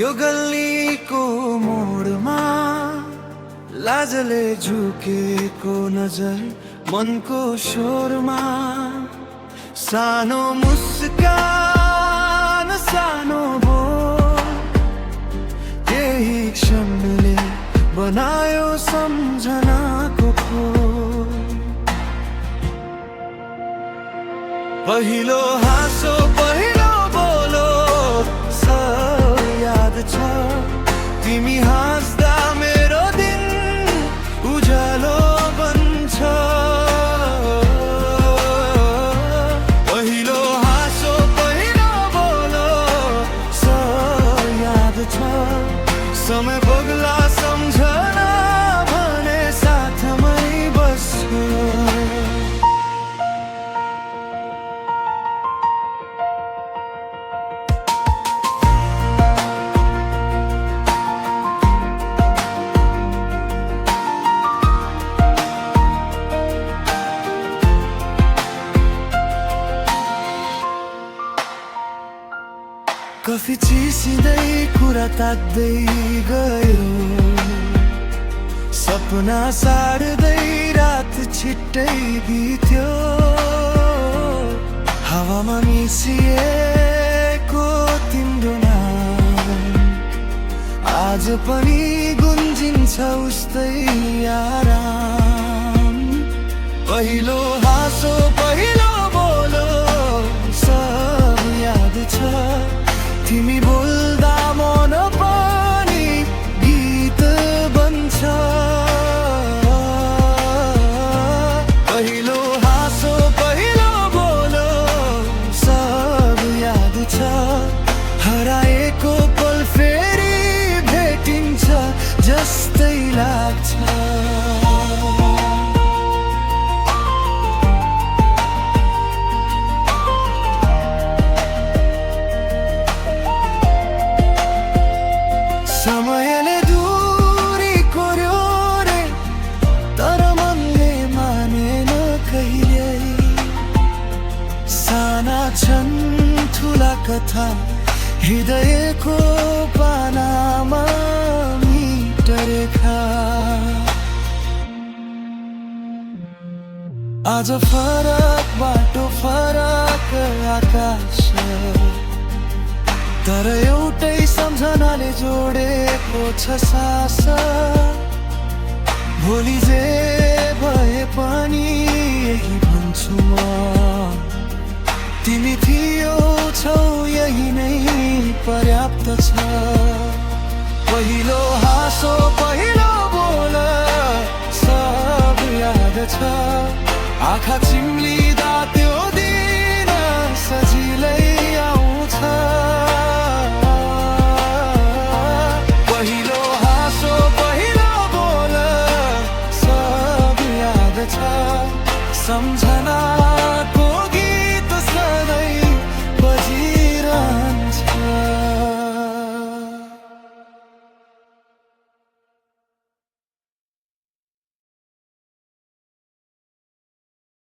यो गल्लीको मोडमा लाजले झुकेको नजर मनको शोरमा सानो मुस्कान सानो बोल त्यही क्षणले बनायो सम्झनाको खोल। पहिलो हाँसो पहिलो बोलो सब याद छ तिमी हाँस्दा मेरो दिन उज्यालो बन्छ। पहिलो हाँसो पहिलो बोलो सब याद छ समय बग्ला सम्झना भने साथमै बस्छ। कफी चिसिँदै कुरा ताक्दै गयो सपना सार्दै रात छिट्टै बित्यो। हावामा मिसिएको तिम्रो नाम आज पनि गुन्जिन्छ उस्तै आराम। पहिलो हाँसो पहिलो बोलो सब याद छ तिमी बोल्दा मन पनि गीत बन्छ। पहिलो हाँसो पहिलो बोलो सब याद छ हराएको पल फेरि भेटिन्छ जस्तै लाग्छ। समयले दूरी कोर्यो रे तर मनले मानेन कहिल्यै। साना छन् ठुला कथा हृदयको पानामा मिटरेखा। आज फरक बाटो फरक आकाश तर एउटै सम्झनाले जोडेको छ सास। भोलि जे भए पनि यही भन्छु म तिमी थियौ छौ यही नै पर्याप्त छ। पहिलो हाँसो पहिलो बोल सब याद छ आँखा चिम्लिँदा त्यो दिन सजिलै आउँछ। पहिलो हाँसो पहिलो बोल सब याद छ सम्झना